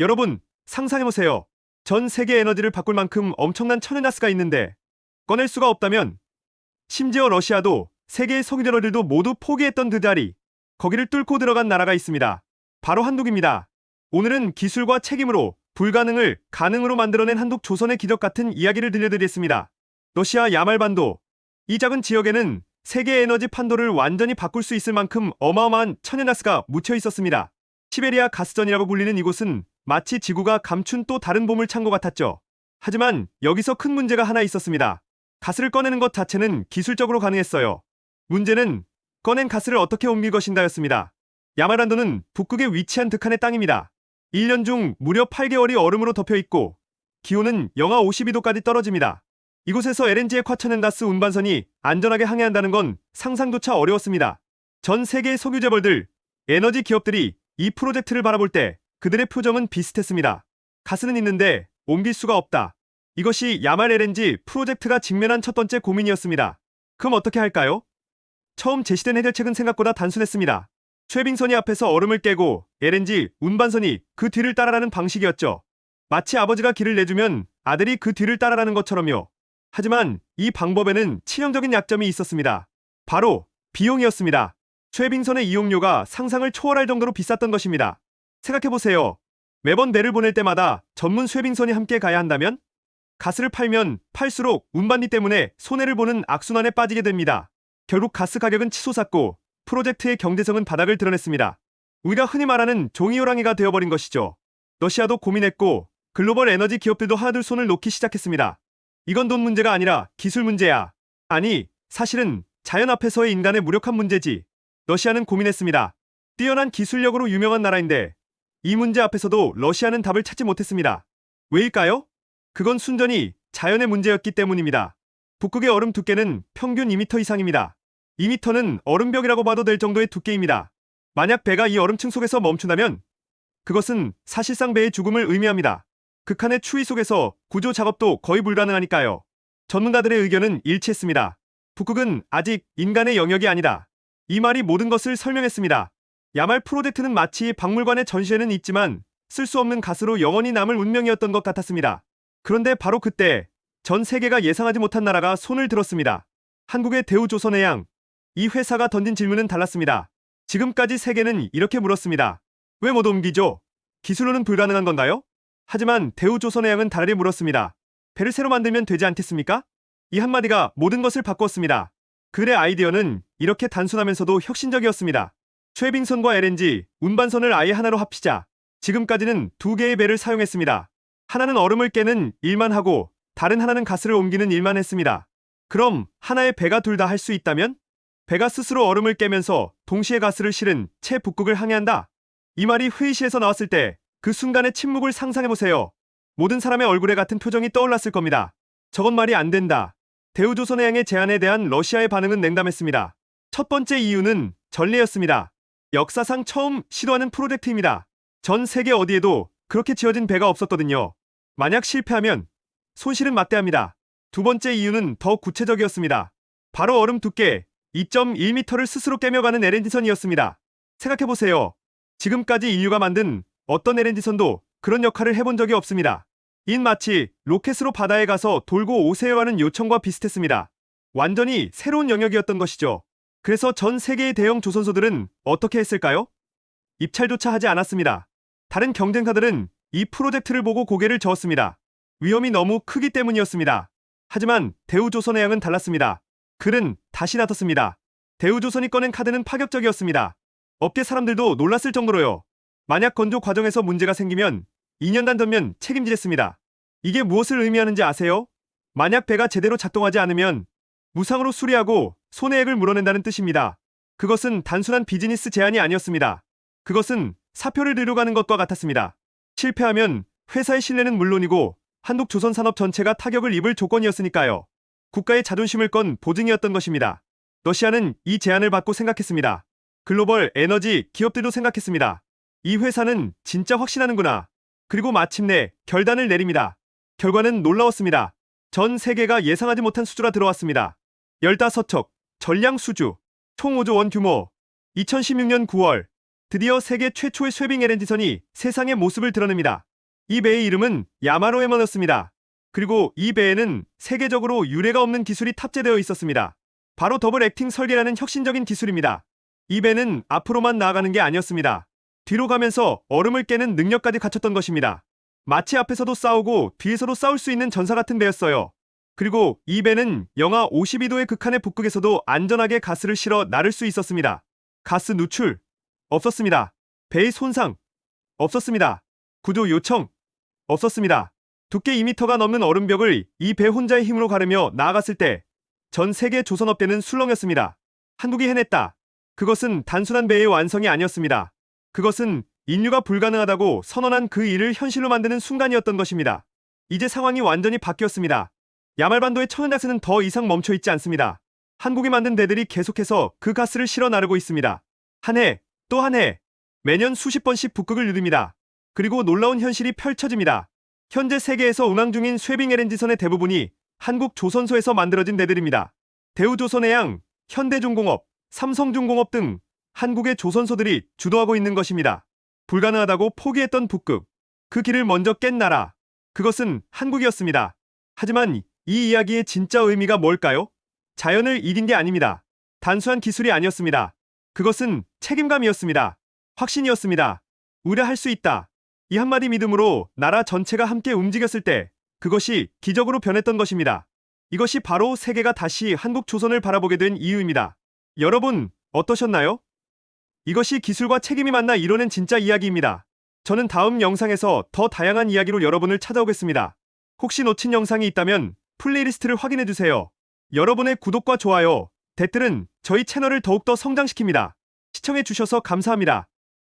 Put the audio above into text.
여러분, 상상해보세요. 전 세계 에너지를 바꿀 만큼 엄청난 천연가스가 있는데 꺼낼 수가 없다면, 심지어 러시아도 세계의 석유전원들도 모두 포기했던 그 자리, 거기를 뚫고 들어간 나라가 있습니다. 바로 한국입니다. 오늘은 기술과 책임으로 불가능을 가능으로 만들어낸 한국 조선의 기적 같은 이야기를 들려드리겠습니다. 러시아 야말반도, 이 작은 지역에는 세계 에너지 판도를 완전히 바꿀 수 있을 만큼 어마어마한 천연가스가 묻혀 있었습니다. 시베리아 가스전이라고 불리는 이곳은 마치 지구가 감춘 또 다른 보물 창고 같았죠. 하지만 여기서 큰 문제가 하나 있었습니다. 가스를 꺼내는 것 자체는 기술적으로 가능했어요. 문제는 꺼낸 가스를 어떻게 옮길 것인가였습니다. 야말반도는 북극에 위치한 득한의 땅입니다. 1년 중 무려 8개월이 얼음으로 덮여 있고 기온은 영하 52도까지 떨어집니다. 이곳에서 LNG의 과천연가스 운반선이 안전하게 항해한다는 건 상상조차 어려웠습니다. 전 세계의 석유 재벌들, 에너지 기업들이 이 프로젝트를 바라볼 때 그들의 표정은 비슷했습니다. 가스는 있는데 옮길 수가 없다. 이것이 야말 LNG 프로젝트가 직면한 첫 번째 고민이었습니다. 그럼 어떻게 할까요? 처음 제시된 해결책은 생각보다 단순했습니다. 쇠빙선이 앞에서 얼음을 깨고 LNG 운반선이 그 뒤를 따라라는 방식이었죠. 마치 아버지가 길을 내주면 아들이 그 뒤를 따라라는 것처럼요. 하지만 이 방법에는 치명적인 약점이 있었습니다. 바로 비용이었습니다. 쇠빙선의 이용료가 상상을 초월할 정도로 비쌌던 것입니다. 생각해보세요. 매번 배를 보낼 때마다 전문 쇠빙선이 함께 가야 한다면? 가스를 팔면 팔수록 운반비 때문에 손해를 보는 악순환에 빠지게 됩니다. 결국 가스 가격은 치솟았고 프로젝트의 경제성은 바닥을 드러냈습니다. 우리가 흔히 말하는 종이호랑이가 되어버린 것이죠. 러시아도 고민했고 글로벌 에너지 기업들도 하나둘 손을 놓기 시작했습니다. 이건 돈 문제가 아니라 기술 문제야. 아니, 사실은 자연 앞에서의 인간의 무력한 문제지. 러시아는 고민했습니다. 뛰어난 기술력으로 유명한 나라인데 이 문제 앞에서도 러시아는 답을 찾지 못했습니다. 왜일까요? 그건 순전히 자연의 문제였기 때문입니다. 북극의 얼음 두께는 평균 2m 이상입니다. 2m는 얼음벽이라고 봐도 될 정도의 두께입니다. 만약 배가 이 얼음층 속에서 멈춘다면 그것은 사실상 배의 죽음을 의미합니다. 극한의 추위 속에서 구조 작업도 거의 불가능하니까요. 전문가들의 의견은 일치했습니다. 북극은 아직 인간의 영역이 아니다. 이 말이 모든 것을 설명했습니다. 야말 프로젝트는 마치 박물관의 전시회는 있지만 쓸 수 없는 가스로 영원히 남을 운명이었던 것 같았습니다. 그런데 바로 그때 전 세계가 예상하지 못한 나라가 손을 들었습니다. 한국의 대우조선해양. 이 회사가 던진 질문은 달랐습니다. 지금까지 세계는 이렇게 물었습니다. 왜 못 옮기죠? 기술로는 불가능한 건가요? 하지만 대우조선해양은 다르게 물었습니다. 배를 새로 만들면 되지 않겠습니까? 이 한마디가 모든 것을 바꾸었습니다. 그의 아이디어는 이렇게 단순하면서도 혁신적이었습니다. 쇠빙선과 LNG, 운반선을 아예 하나로 합치자. 지금까지는 두 개의 배를 사용했습니다. 하나는 얼음을 깨는 일만 하고 다른 하나는 가스를 옮기는 일만 했습니다. 그럼 하나의 배가 둘 다 할 수 있다면? 배가 스스로 얼음을 깨면서 동시에 가스를 실은 채 북극을 항해한다. 이 말이 회의실에서 나왔을 때 그 순간의 침묵을 상상해보세요. 모든 사람의 얼굴에 같은 표정이 떠올랐을 겁니다. 저건 말이 안 된다. 대우조선해양의 제안에 대한 러시아의 반응은 냉담했습니다. 첫 번째 이유는 전례였습니다. 역사상 처음 시도하는 프로젝트입니다. 전 세계 어디에도 그렇게 지어진 배가 없었거든요. 만약 실패하면 손실은 막대합니다. 두 번째 이유는 더 구체적이었습니다. 바로 얼음 두께 2.1m를 스스로 깨며 가는 LNG선이었습니다. 생각해보세요. 지금까지 인류가 만든 어떤 LNG선도 그런 역할을 해본 적이 없습니다. 인 마치 로켓으로 바다에 가서 돌고 오세요 하는 요청과 비슷했습니다. 완전히 새로운 영역이었던 것이죠. 그래서 전 세계의 대형 조선소들은 어떻게 했을까요? 입찰조차 하지 않았습니다. 다른 경쟁사들은 이 프로젝트를 보고 고개를 저었습니다. 위험이 너무 크기 때문이었습니다. 하지만 대우조선해양은 달랐습니다. 글은 다시 나섰습니다. 대우조선이 꺼낸 카드는 파격적이었습니다. 업계 사람들도 놀랐을 정도로요. 만약 건조 과정에서 문제가 생기면 2년간 전면 책임지겠습니다. 이게 무엇을 의미하는지 아세요? 만약 배가 제대로 작동하지 않으면 무상으로 수리하고 손해액을 물어낸다는 뜻입니다. 그것은 단순한 비즈니스 제안이 아니었습니다. 그것은 사표를 들고 가는 것과 같았습니다. 실패하면 회사의 신뢰는 물론이고 한국 조선산업 전체가 타격을 입을 조건이었으니까요. 국가의 자존심을 건 보증이었던 것입니다. 러시아는 이 제안을 받고 생각했습니다. 글로벌 에너지 기업들도 생각했습니다. 이 회사는 진짜 확신하는구나. 그리고 마침내 결단을 내립니다. 결과는 놀라웠습니다. 전 세계가 예상하지 못한 수주가 들어왔습니다. 15척, 전량 수주, 총 5조 원 규모. 2016년 9월 드디어 세계 최초의 쉐빙 LNG선이 세상의 모습을 드러냅니다. 이 배의 이름은 야마로 에머너스입니다. 그리고 이 배에는 세계적으로 유례가 없는 기술이 탑재되어 있었습니다. 바로 더블 액팅 설계라는 혁신적인 기술입니다. 이 배는 앞으로만 나아가는 게 아니었습니다. 뒤로 가면서 얼음을 깨는 능력까지 갖췄던 것입니다. 마치 앞에서도 싸우고 뒤에서도 싸울 수 있는 전사 같은 배였어요. 그리고 이 배는 영하 52도의 극한의 북극에서도 안전하게 가스를 실어 나를 수 있었습니다. 가스 누출 없었습니다. 배의 손상 없었습니다. 구조 요청 없었습니다. 두께 2m가 넘는 얼음벽을 이 배 혼자의 힘으로 가르며 나아갔을 때 전 세계 조선업계는 술렁였습니다. 한국이 해냈다. 그것은 단순한 배의 완성이 아니었습니다. 그것은 인류가 불가능하다고 선언한 그 일을 현실로 만드는 순간이었던 것입니다. 이제 상황이 완전히 바뀌었습니다. 야말반도의 천연가스는 더 이상 멈춰있지 않습니다. 한국이 만든 배들이 계속해서 그 가스를 실어 나르고 있습니다. 한 해, 또 한 해, 매년 수십 번씩 북극을 누릅니다. 그리고 놀라운 현실이 펼쳐집니다. 현재 세계에서 운항 중인 쉐빙 LNG선의 대부분이 한국 조선소에서 만들어진 배들입니다. 대우조선해양, 현대중공업, 삼성중공업 등 한국의 조선소들이 주도하고 있는 것입니다. 불가능하다고 포기했던 북극, 그 길을 먼저 깬 나라, 그것은 한국이었습니다. 하지만 이 이야기의 진짜 의미가 뭘까요? 자연을 이긴 게 아닙니다. 단순한 기술이 아니었습니다. 그것은 책임감이었습니다. 확신이었습니다. 우려할 수 있다. 이 한마디 믿음으로 나라 전체가 함께 움직였을 때 그것이 기적으로 변했던 것입니다. 이것이 바로 세계가 다시 한국 조선을 바라보게 된 이유입니다. 여러분, 어떠셨나요? 이것이 기술과 책임이 만나 이뤄낸 진짜 이야기입니다. 저는 다음 영상에서 더 다양한 이야기로 여러분을 찾아오겠습니다. 혹시 놓친 영상이 있다면 플레이리스트를 확인해주세요. 여러분의 구독과 좋아요, 댓글은 저희 채널을 더욱더 성장시킵니다. 시청해주셔서 감사합니다.